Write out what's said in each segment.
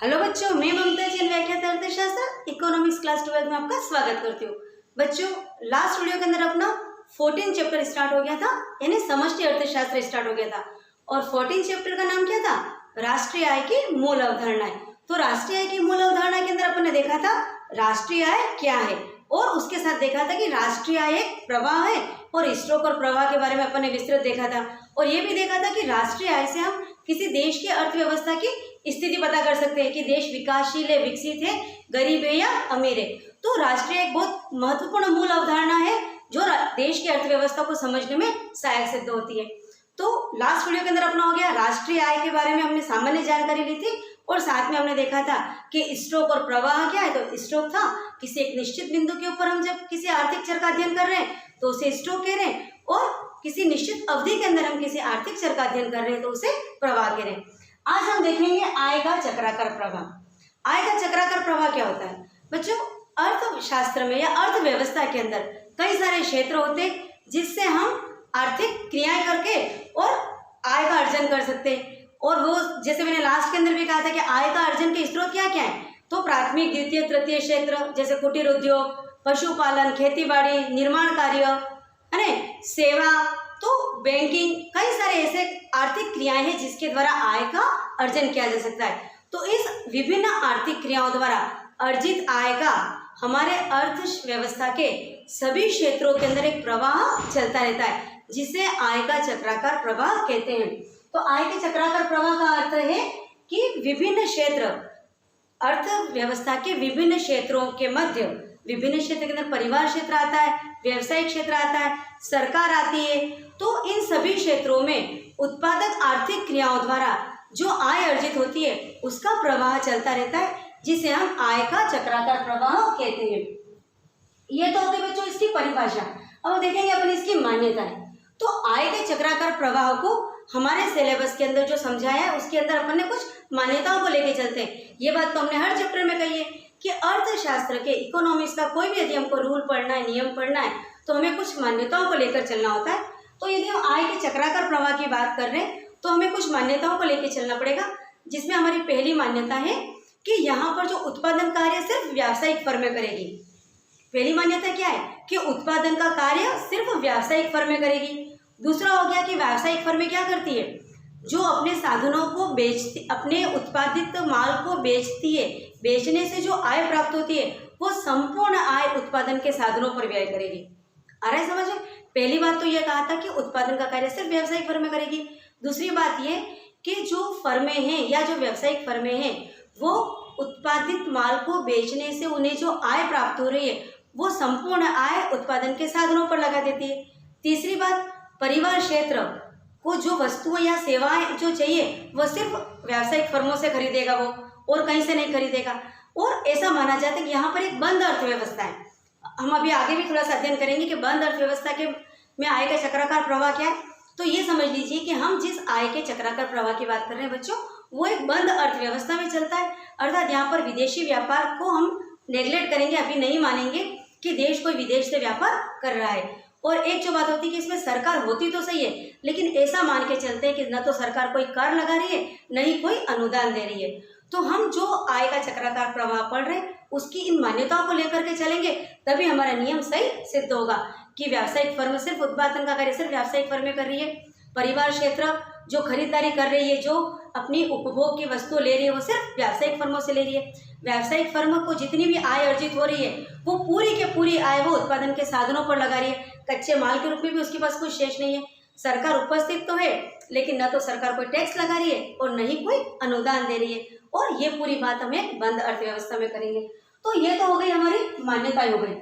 Hello बच्चों, मैं ममता जैन व्याख्याता अर्थशास्त्र इकोनॉमिक्स क्लास 12 में आपका स्वागत करती हूँ। बच्चों, लास्ट वीडियो के अंदर अपना 14 चैप्टर स्टार्ट हो गया था, यानी समष्टि अर्थशास्त्र स्टार्ट हो गया था। और 14 चैप्टर का नाम क्या था? राष्ट्रीय आय की मूल अवधारणाएं। तो राष्ट्रीय आय की मूल अवधारणा के अंदर अपन ने देखा था राष्ट्रीय आय क्या है, और उसके साथ देखा था कि राष्ट्रीय आय एक प्रवाह है, और स्टॉक और प्रवाह के बारे में अपन ने विस्तृत देखा था। और ये भी देखा था कि राष्ट्रीय आय से हम किसी देश की अर्थव्यवस्था की स्थिति पता कर सकते हैं कि देश विकासशील है, विकसित है, गरीब है या अमीर है। तो राष्ट्रीय एक बहुत महत्वपूर्ण मूल अवधारणा है जो देश की अर्थव्यवस्था को समझने में सहायक सिद्ध होती है। तो लास्ट वीडियो के अंदर अपना हो गया राष्ट्रीय आय के बारे में हमने सामान्य जानकारी ली थी, और साथ में हमने देखा था कि स्टॉक और प्रवाह क्या है। तो स्टॉक था किसी एक निश्चित बिंदु के ऊपर हम जब किसी आर्थिक चर का अध्ययन कर रहे हैं तो उसे स्टॉक कह रहे हैं, और किसी निश्चित अवधि के अंदर हम किसी आर्थिक चर का अध्ययन कर रहे हैं तो उसे प्रवाह कह रहे हैं। आज हम देखेंगे आय का चक्राकार प्रवाह। आय का चक्राकार प्रवाह क्या होता है? बच्चों, अर्थशास्त्र में या अर्थव्यवस्था के अंदर कई सारे क्षेत्र होते हैं जिससे हम आर्थिक क्रियाएं करके और आय का अर्जन कर सकते हैं। और वो जैसे मैंने लास्ट के अंदर भी कहा था कि आय का अर्जन के स्रोत क्या क्या है, तो प्राथमिक, द्वितीय, तृतीय क्षेत्र जैसे कुटीर उद्योग, पशुपालन, खेतीबाड़ी, निर्माण कार्य, है ना, सेवा, तो बैंकिंग, कई सारे ऐसे आर्थिक क्रियाएं हैं जिसके द्वारा आय का अर्जन किया जा सकता है। तो इस विभिन्न आर्थिक क्रियाओं द्वारा अर्जित आय का हमारे अर्थव्यवस्था के सभी क्षेत्रों के अंदर एक प्रवाह चलता रहता है जिसे आय का चक्राकार प्रवाह कहते हैं। तो आय के चक्राकार प्रवाह का अर्थ है कि विभिन्न क्षेत्र, अर्थव्यवस्था के विभिन्न क्षेत्रों के मध्य, विभिन्न क्षेत्र के अंदर परिवार क्षेत्र आता है, व्यवसायिक क्षेत्र आता है, सरकार आती है। तो इन सभी क्षेत्रों में उत्पादक आर्थिक क्रियाओं द्वारा जो आय अर्जित होती है उसका प्रवाह चलता रहता है जिसे हम आय का चक्राकार प्रवाह कहते हैं। ये तो होती बच्चों इसकी परिभाषा। अब देखेंगे अपन इसकी मान्यताएं। तो आय के चक्राकार प्रवाह को हमारे सिलेबस के अंदर जो समझाया है उसके अंदर अपन ने कुछ मान्यताओं को लेके चलते हैं। ये बात तो हमने हर चैप्टर में कही है कि अर्थशास्त्र के, इकोनॉमिक्स का कोई भी यदि हमको रूल पढ़ना है, नियम पढ़ना है, तो हमें कुछ मान्यताओं को लेकर चलना होता है। तो यदि हम आय के चक्राकार प्रवाह की बात कर रहे हैं तो हमें कुछ मान्यताओं को लेकर चलना पड़ेगा, जिसमें हमारी पहली मान्यता है कि यहाँ पर जो उत्पादन कार्य सिर्फ व्यावसायिक फर्में करेगी। पहली मान्यता क्या है कि उत्पादन का कार्य सिर्फ व्यावसायिक फर्में करेगी। दूसरा हो गया कि व्यावसायिक फर्में क्या करती है, जो अपने साधनों को बेचती, अपने उत्पादित माल को बेचती है, बेचने से जो आय प्राप्त होती है वो संपूर्ण आय उत्पादन के साधनों पर व्यय करेगी। आ रहा है समझ में? पहली बात तो यह कहा था कि उत्पादन का कार्य सिर्फ व्यावसायिक फर्में करेगी। दूसरी बात यह कि जो फर्में हैं या जो व्यावसायिक फर्में हैं वो उत्पादित माल को बेचने से उन्हें जो आय प्राप्त हो रही है वो संपूर्ण आय उत्पादन के साधनों पर लगा देती है। तीसरी बात, परिवार क्षेत्र को जो वस्तुएं या सेवाएं जो चाहिए वो सिर्फ व्यावसायिक फर्मों से खरीदेगा, वो और कहीं से नहीं खरीदेगा। और ऐसा माना जाता है कि यहाँ पर एक बंद अर्थव्यवस्था है। हम अभी आगे भी थोड़ा सा अध्ययन करेंगे कि बंद अर्थव्यवस्था के में आय का चक्राकार प्रवाह क्या है। तो ये समझ लीजिए कि हम जिस आय के चक्राकार प्रवाह की बात कर रहे हैं बच्चों, वो एक बंद अर्थव्यवस्था में चलता है। अर्थात यहाँ पर विदेशी व्यापार को हम नेग्लेक्ट करेंगे, अभी नहीं मानेंगे कि देश कोई विदेश से व्यापार कर रहा है। और एक जो बात होती है कि इसमें सरकार होती तो सही है, लेकिन ऐसा मान के चलते हैं कि न तो सरकार कोई कर लगा रही है, न ही कोई अनुदान दे रही है। तो हम जो आय का चक्राकार प्रवाह पढ़ रहे हैं उसकी इन मान्यताओं को लेकर के चलेंगे, तभी हमारा नियम सही सिद्ध होगा कि व्यावसायिक फर्म सिर्फ उत्पादन का कार्य सिर्फ व्यावसायिक फर्में कर रही है, परिवार क्षेत्र जो खरीदारी कर रही है, जो अपनी उपभोग की वस्तु ले रही है वो सिर्फ व्यावसायिक फर्मों से ले रही है। व्यावसायिक फर्म को जितनी भी आय अर्जित हो रही है वो पूरी के पूरी आय वो उत्पादन के साधनों पर लगा रही है, कच्चे माल के रूप में भी उसके पास कुछ शेष नहीं है। सरकार उपस्थित तो है लेकिन न तो सरकार कोई टैक्स लगा रही है और न ही कोई अनुदान दे रही है, और ये पूरी बात हम एक बंद अर्थव्यवस्था में करेंगे। तो ये तो हो गई हमारी मान्यताएं हो गई।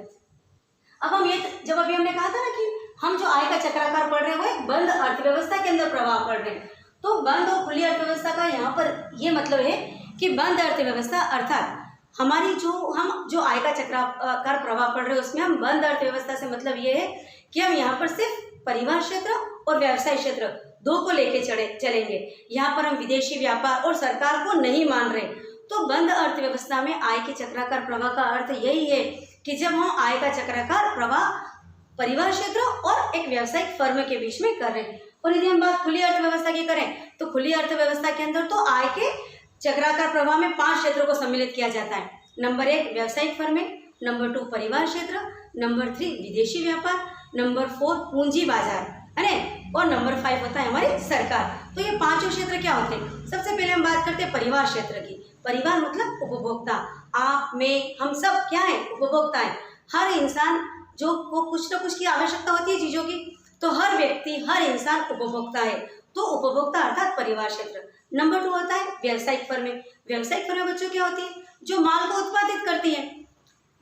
अब हम ये जब अभी हमने कहा था ना कि हम जो आय का चक्राकार पढ़ रहे हैं वो एक बंद अर्थव्यवस्था के अंदर प्रभाव पड़ रहे हैं। तो बंद और खुली अर्थव्यवस्था का यहाँ पर ये मतलब है कि बंद अर्थव्यवस्था अर्थात हमारी हम जो आय का चक्राकार प्रभाव पड़ रहे हैं उसमें हम बंद अर्थव्यवस्था से मतलब ये है कि हम यहाँ पर सिर्फ परिवार क्षेत्र और व्यवसाय क्षेत्र दो को लेके चलेंगे। यहाँ पर हम विदेशी व्यापार और सरकार को नहीं मान रहे। तो बंद अर्थव्यवस्था में आय के चक्राकार प्रवाह का अर्थ यही है कि जब हम आय का चक्राकार प्रवाह परिवार क्षेत्र और एक व्यावसायिक फर्म के बीच में कर रहे हैं। और यदि हम बात खुली अर्थव्यवस्था की करें तो खुली अर्थव्यवस्था के अंदर तो आय के चक्राकार प्रवाह में 5 क्षेत्रों को सम्मिलित किया जाता है। नंबर 1 व्यावसायिक फर्में, नंबर 2 परिवार क्षेत्र, नंबर 3 विदेशी व्यापार, नंबर 4 पूंजी बाजार, है ना, और नंबर 5 होता है हमारी सरकार। तो ये पांचों क्षेत्र क्या होते हैं? सबसे पहले हम बात करते हैं परिवार क्षेत्र की। परिवार मतलब उपभोक्ता। आप, मैं, हम सब क्या है? उपभोक्ता है। हर इंसान जो को कुछ न कुछ की आवश्यकता होती है चीजों की, तो हर व्यक्ति, हर इंसान उपभोक्ता है। तो उपभोक्ता अर्थात परिवार क्षेत्र। नंबर 2 होता है व्यावसायिक फर्में। व्यावसायिक फर्में बच्चों क्या होती है? जो माल को उत्पादित करती है।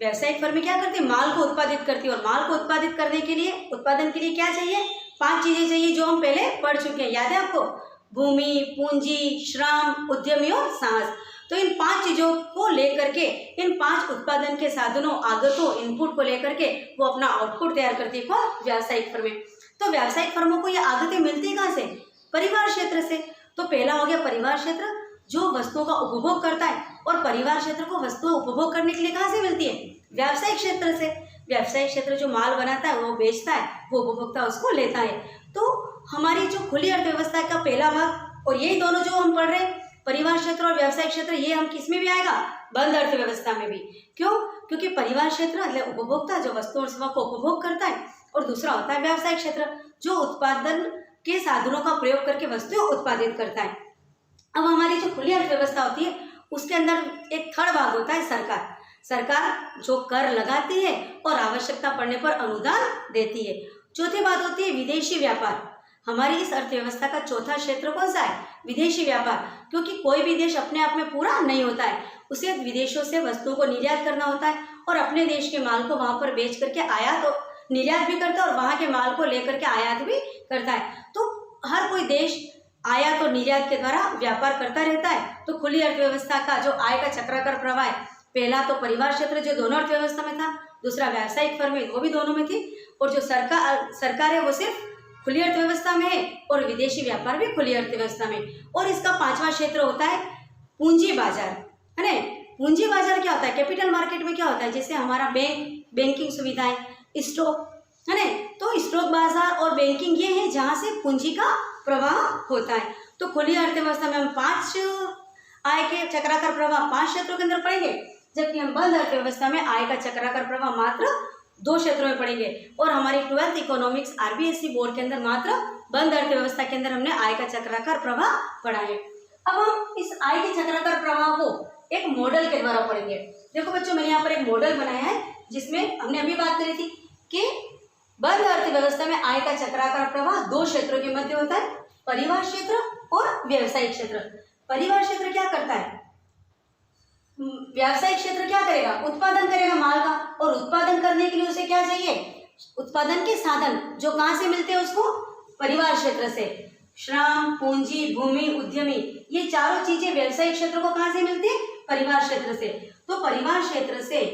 व्यावसायिक फर्में क्या करती है? माल को उत्पादित करती है। और माल को उत्पादित करने के लिए, उत्पादन के लिए क्या चाहिए? 5 चीजें चाहिए जो हम पहले पढ़ चुके हैं, याद है आपको? भूमि, पूंजी, श्रम, उद्यमी और साहस। तो इन 5 चीजों को लेकर के, इन 5 उत्पादन के साधनों, आगतों, इनपुट को लेकर के वो अपना आउटपुट तैयार करती है। कौन? व्यावसायिक फर्में। तो व्यावसायिक फर्मों को ये आगतें मिलती कहाँ से? परिवार क्षेत्र से। तो पहला हो गया परिवार क्षेत्र, जो वस्तुओं का उपभोग करता है। और परिवार क्षेत्र को वस्तुएं उपभोग करने के लिए कहाँ से मिलती है? व्यावसायिक क्षेत्र से। व्यावसायिक क्षेत्र जो माल बनाता है, वो बेचता है, वो उपभोक्ता उसको लेता है। तो हमारी जो खुली अर्थव्यवस्था का पहला भाग, और यही दोनों जो हम पढ़ रहे हैं, परिवार क्षेत्र और व्यावसायिक क्षेत्र, ये हम किस में भी आएगा? बंद अर्थव्यवस्था में भी। क्यों? क्योंकि परिवार क्षेत्र मतलब उपभोक्ता जो वस्तु और सेवा को उपभोग करता है, और दूसरा होता है व्यावसायिक क्षेत्र जो उत्पादन के साधनों का प्रयोग करके वस्तुएं उत्पादित करता है। अब हमारी जो खुली अर्थव्यवस्था होती है, उसके अंदर एक थर्ड भाग होता है सरकार। सरकार जो कर लगाती है और आवश्यकता पड़ने पर अनुदान देती है। चौथी बात होती है विदेशी व्यापार। हमारी इस अर्थव्यवस्था का चौथा क्षेत्र कौन सा है? विदेशी व्यापार। क्योंकि कोई भी देश अपने आप में पूरा नहीं होता है, उसे विदेशों से वस्तुओं को निर्यात करना होता है और अपने देश के माल को वहां पर बेच करके आयात और निर्यात भी करता है, और वहां के माल को लेकर के आयात भी करता है। तो हर कोई देश आयात और निर्यात के द्वारा व्यापार करता रहता है। तो खुली अर्थव्यवस्था का जो आय का चक्राकार प्रवाह है, पहला तो परिवार क्षेत्र जो दोनों अर्थव्यवस्था में था, दूसरा व्यावसायिक फर्में वो भी दोनों में थी, और जो सरकार है वो सिर्फ खुली अर्थव्यवस्था में है, और विदेशी व्यापार भी खुली अर्थव्यवस्था में। और इसका 5वां क्षेत्र होता है पूंजी बाजार, है ना। पूंजी बाजार क्या होता है? कैपिटल मार्केट में क्या होता है? जैसे हमारा बैंकिंग सुविधाएं, स्टॉक, है ना। तो स्टॉक बाजार और बैंकिंग ये है जहां से पूंजी का प्रवाह होता है। तो खुली अर्थव्यवस्था में हम 5 आय के चक्राकार प्रवाह 5 क्षेत्रों के अंदर पढ़ेंगे, जबकि हम बंद अर्थव्यवस्था में आय का चक्राकार प्रवाह मात्र 2 क्षेत्रों में पढ़ेंगे। और हमारी 12th इकोनॉमिक्स RBSE बोर्ड के अंदर मात्र बंद अर्थव्यवस्था के अंदर हमने आय का चक्राकार प्रवाह पढ़ा है। अब हम इस आय के चक्राकार प्रवाह को एक मॉडल के द्वारा पढ़ेंगे। देखो बच्चों, मैंने यहाँ पर एक मॉडल बनाया है जिसमें हमने अभी बात करी थी कि बंद अर्थव्यवस्था में आय का चक्राकार प्रवाह 2 क्षेत्रों के मध्य होता है, परिवार क्षेत्र और व्यावसायिक क्षेत्र। परिवार क्षेत्र क्या करता है? व्यावसायिक क्षेत्र क्या करेगा? उत्पादन करेगा माल का, और उत्पादन करने के लिए उसे क्या चाहिए? उत्पादन के साधन, जो कहाँ से मिलते हैं उसको? परिवार क्षेत्र से। श्रम, पूंजी, भूमि, उद्यमी, ये चारों चीजें व्यावसायिक क्षेत्र को कहाँ से मिलती है? परिवार क्षेत्र से। तो परिवार क्षेत्र से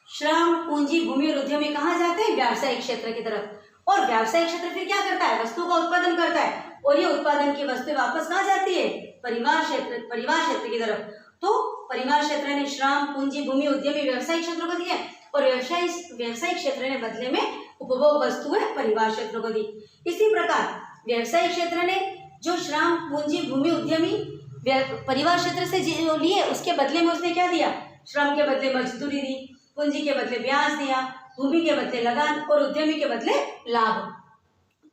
श्रम, पूंजी, भूमि और उद्यमी कहाँ जाते हैं? व्यावसायिक क्षेत्र की तरफ। और व्यावसायिक क्षेत्र फिर क्या करता है? वस्तु का उत्पादन करता है, और ये उत्पादन की वस्तु वापस कहाँ जाती है? परिवार क्षेत्र की तरफ। तो परिवार क्षेत्र ने श्रम, पूंजी, भूमि, उद्यमी व्यावसायिक क्षेत्र को दिया, और व्यावसायिक क्षेत्र ने बदले में उपभोग वस्तुएं परिवार क्षेत्र को दी। इसी प्रकार व्यावसायिक क्षेत्र ने जो श्रम, पूंजी, भूमि, उद्यमी परिवार क्षेत्र से जो लिए, उसके बदले में उसने क्या दिया? श्रम के बदले मजदूरी दी, पूंजी के बदले ब्याज दिया, भूमि के बदले लगान, और उद्यमी के बदले लाभ।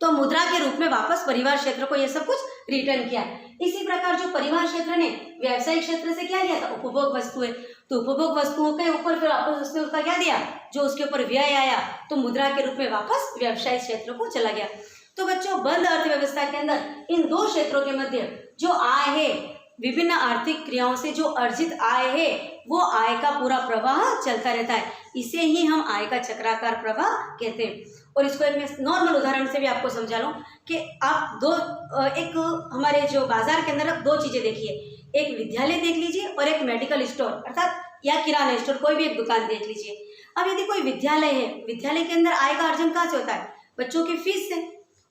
तो मुद्रा के रूप में वापस परिवार क्षेत्र को ये सब कुछ रिटर्न किया। इसी प्रकार जो परिवार क्षेत्र ने व्यावसायिक क्षेत्र से क्या लिया था? उपभोग वस्तुएं। तो उपभोग वस्तुओं के ऊपर फिर वापस उसने उसका क्या दिया? जो उसके ऊपर व्यय आया, तो मुद्रा के रूप में वापस व्यवसायिक क्षेत्र को चला गया। तो बच्चों, बंद अर्थव्यवस्था के अंदर इन 2 क्षेत्रों के मध्य जो आय है, विभिन्न आर्थिक क्रियाओं से जो अर्जित आय है, वो आय का पूरा प्रवाह चलता रहता है। इसे ही हम आय का चक्राकार प्रवाह कहते हैं। और इसको एक मैं नॉर्मल उदाहरण से भी आपको समझा लूँ कि आप एक हमारे जो बाजार के अंदर 2 चीजें देखिए, एक विद्यालय देख लीजिए और एक मेडिकल स्टोर अर्थात या किराना स्टोर, कोई भी एक दुकान देख लीजिए। अब यदि कोई विद्यालय है, विद्यालय के अंदर आय का अर्जन कहाँ से होता है? बच्चों की फीस से।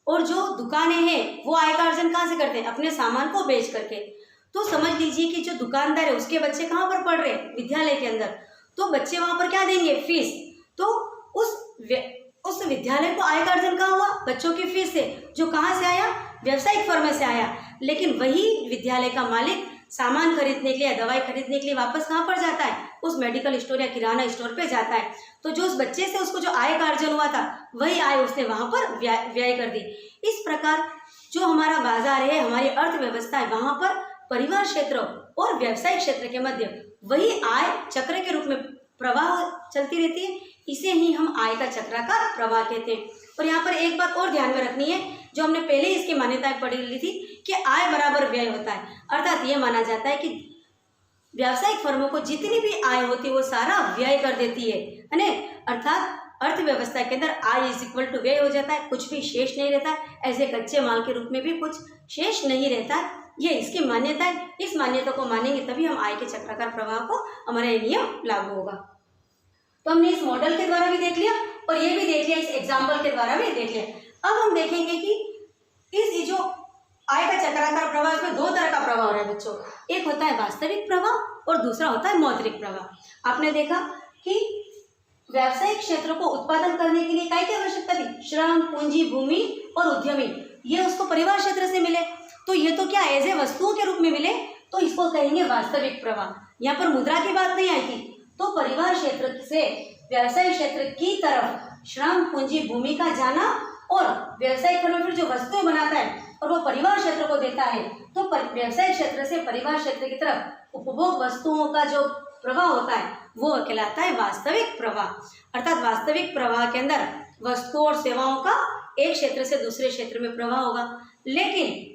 और जो दुकानें हैं वो आय का अर्जन कहाँ से करते हैं? अपने सामान को बेच करके। तो समझ लीजिए कि जो दुकानदार है उसके बच्चे कहाँ पर पढ़ रहे हैं? विद्यालय के अंदर। तो बच्चे वहां पर क्या देंगे? फीस। तो उस विद्यालय को आय का अर्जन कहाँ हुआ? बच्चों की फीस से, जो कहाँ से आया? व्यावसायिक फर्म से आया, लेकिन वही विद्यालय का मालिक सामान खरीदने के लिए, दवाई खरीदने के लिए वापस कहाँ पर जाता है? उस मेडिकल स्टोर या किराना स्टोर पे जाता है। तो जो उस बच्चे से उसको जो आय का अर्जन हुआ था, वही आय उसने वहां पर व्यय कर दी। इस प्रकार जो हमारा बाजार है, हमारी अर्थव्यवस्था है, वहां पर परिवार क्षेत्र और व्यावसायिक क्षेत्र के मध्य वही आय चक्र के रूप में प्रवाह चलती रहती है। इसे ही हम आय का चक्राकार प्रवाह कहते हैं। और यहाँ पर एक बात और ध्यान में रखनी है, जो हमने पहले ही इसकी मान्यताएं पढ़ी ली थी कि आय बराबर व्यय होता है। अर्थात ये माना जाता है कि व्यावसायिक फर्मों को जितनी भी आय होती है वो सारा व्यय कर देती है ना। अर्थात अर्थव्यवस्था के अंदर आय इज इक्वल टू व्यय हो जाता है, कुछ भी शेष नहीं रहता है। ऐसे कच्चे माल के रूप में भी कुछ शेष नहीं रहता है। ये इसकी मान्यता है। इस मान्यता को मानेंगे तभी हम आय के चक्राकार प्रवाह को, हमारा ये नियम लागू होगा। तो हमने इस मॉडल के द्वारा भी देख लिया और ये भी देख लिया, इस एग्जाम्पल के द्वारा भी देख लिया। अब हम देखेंगे कि इस जो आय का चक्राकार प्रवाह में दो तरह का प्रवाह हो रहा है बच्चों। एक होता है वास्तविक प्रवाह और दूसरा होता है मौद्रिक प्रवाह। आपने देखा कि व्यावसायिक क्षेत्र को उत्पादन करने के लिए क्या की आवश्यकता थी? श्रम, पूंजी, भूमि और उद्यमी, ये उसको परिवार क्षेत्र से मिले। तो ये तो क्या एज ए वस्तुओं के रूप में मिले, तो इसको कहेंगे वास्तविक प्रवाह। यहाँ पर मुद्रा की बात नहीं आई थी। तो परिवार क्षेत्र से व्यवसायिक क्षेत्र की तरफ श्रम, पूंजी, भूमि का जाना और व्यवसायिक फर्म फिर जो वस्तुएं बनाता है और वो परिवार क्षेत्र को देता है, तो व्यवसायिक क्षेत्र से परिवार क्षेत्र की तरफ उपभोग वस्तुओं का जो प्रवाह होता है वो कहलाता है वास्तविक प्रवाह। अर्थात वास्तविक प्रवाह के अंदर वस्तुओं और सेवाओं का एक क्षेत्र से दूसरे क्षेत्र में प्रवाह होगा। लेकिन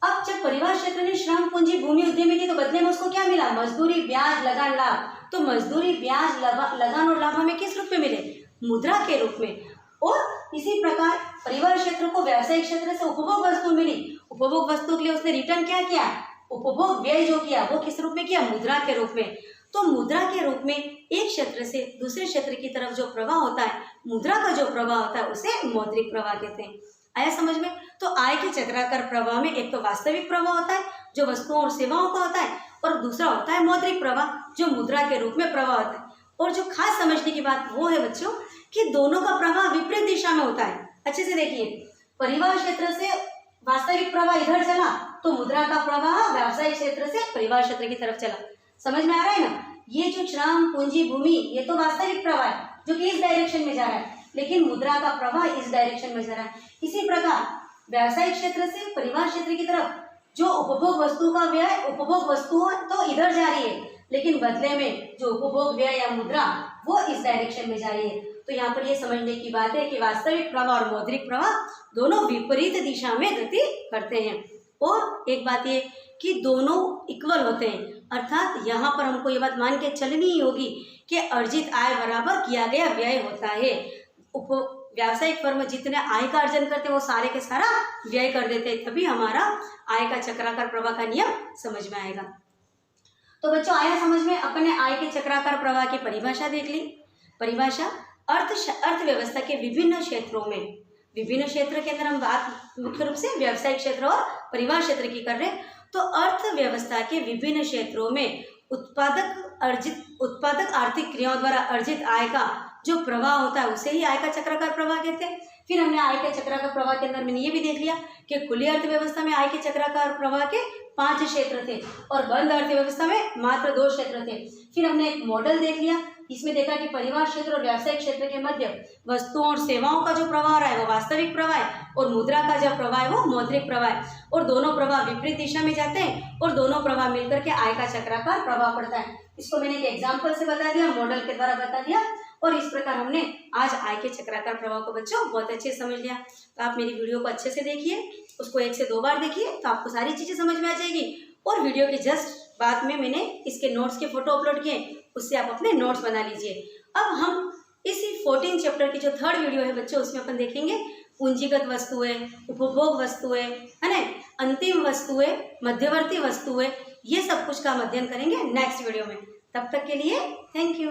अब जब परिवार क्षेत्र ने श्रम, पूंजी, भूमि, उद्यमी की, तो बदले में उसको क्या मिला? मजदूरी, ब्याज, लगान, लाभ। तो मजदूरी, ब्याज, लगान और लाभ हमें किस रूप में मिले? मुद्रा के रूप में। और इसी प्रकार परिवार क्षेत्र को व्यवसायिक क्षेत्र से उपभोग वस्तु मिली। उपभोग वस्तु के लिए उसने रिटर्न क्या किया? उपभोग व्यय जो किया वो किस रूप में किया? मुद्रा के रूप में। तो मुद्रा के रूप में एक क्षेत्र से दूसरे क्षेत्र की तरफ जो प्रवाह होता है, मुद्रा का जो प्रवाह होता है, उसे मौद्रिक प्रवाह कहते हैं। आया समझ में? तो आय के चक्राकार प्रवाह में एक तो वास्तविक प्रवाह होता है जो वस्तुओं और सेवाओं का होता है, और दूसरा होता है मौद्रिक प्रवाह जो मुद्रा के रूप में प्रवाह होता है। और जो खास समझने की बात वो है बच्चों कि दोनों का प्रवाह विपरीत दिशा में होता है। अच्छे से देखिए, परिवार क्षेत्र से वास्तविक प्रवाह इधर चला तो मुद्रा का प्रवाह व्यवसायिक क्षेत्र से परिवार क्षेत्र की तरफ चला। समझ में आ रहा है ना? ये जो श्रम, पूंजी, भूमि, ये तो वास्तविक प्रवाह है जो कि इस डायरेक्शन में जा रहा है, लेकिन मुद्रा का प्रवाह इस डायरेक्शन में जा रहा है। इसी प्रकार व्यवसायिक क्षेत्र से परिवार क्षेत्र की तरफ जो उपभोग वस्तु का व्यय, उपभोग वस्तु तो इधर जा रही है, लेकिन बदले में जो उपभोग व्यय या मुद्रा वो इस डायरेक्शन में जा रही है। तो यहाँ पर ये समझने की बात है कि वास्तविक प्रवाह और मौद्रिक प्रवाह दोनों विपरीत दिशा में गति करते हैं। और एक बात ये कि दोनों इक्वल होते हैं। अर्थात यहाँ पर हमको ये बात मान के चलनी ही होगी कि अर्जित आय बराबर किया गया व्यय होता है। व्यावसायिक फर्म जितने आय का अर्जन करते हैं वो सारे के सारा व्यय कर देते हैं, तभी हमारा आय का चक्राकार प्रवाह का नियम समझ में आएगा। तो बच्चों आया समझ में? अपने आय के चक्राकार प्रवाह की परिभाषा देख ली। परिभाषा अर्थव्यवस्था के विभिन्न क्षेत्रों में, विभिन्न क्षेत्र के अंदर हम बात मुख्य रूप से व्यवसायिक क्षेत्र और परिवार क्षेत्र की कर रहे हैं। तो अर्थव्यवस्था के विभिन्न क्षेत्रों में उत्पादक आर्थिक क्रियाओं द्वारा अर्जित आय का जो प्रवाह होता है उसे ही आय का चक्राकार प्रवाह कहते हैं। फिर हमने आय के चक्राकार प्रवाह के अंदर मैंने ये भी देख लिया कि खुली अर्थव्यवस्था में आय के चक्राकार प्रवाह के 5 क्षेत्र थे और बंद अर्थव्यवस्था में मात्र 2 क्षेत्र थे। फिर हमने एक मॉडल देख लिया, इसमें देखा कि परिवार क्षेत्र और व्यावसायिक क्षेत्र के मध्य वस्तुओं और सेवाओं का जो प्रवाह हो रहा है वो वास्तविक प्रवाह है और मुद्रा का जो प्रवाह है वो मौद्रिक प्रवाह है, और दोनों प्रवाह विपरीत दिशा में जाते हैं और दोनों प्रवाह मिलकर के आय का चक्राकार प्रवाह पड़ता है। इसको मैंने एक एग्जाम्पल से बता दिया, मॉडल के द्वारा बता दिया, और इस प्रकार हमने आज आय के चक्राकार प्रवाह को बच्चों बहुत अच्छे से समझ लिया। तो आप मेरी वीडियो को अच्छे से देखिए, उसको 1 से 2 बार देखिए तो आपको सारी चीज़ें समझ में आ जाएगी। और वीडियो के जस्ट बाद में मैंने इसके नोट्स के फोटो अपलोड किए, उससे आप अपने नोट्स बना लीजिए। अब हम इसी 14 चैप्टर की जो 3rd वीडियो है बच्चों, उसमें अपन देखेंगे पूंजीगत वस्तुएं, उपभोग वस्तुएं, है ना, अंतिम वस्तुएं, मध्यवर्ती वस्तुएं, ये सब कुछ का अध्ययन करेंगे नेक्स्ट वीडियो में। तब तक के लिए थैंक यू।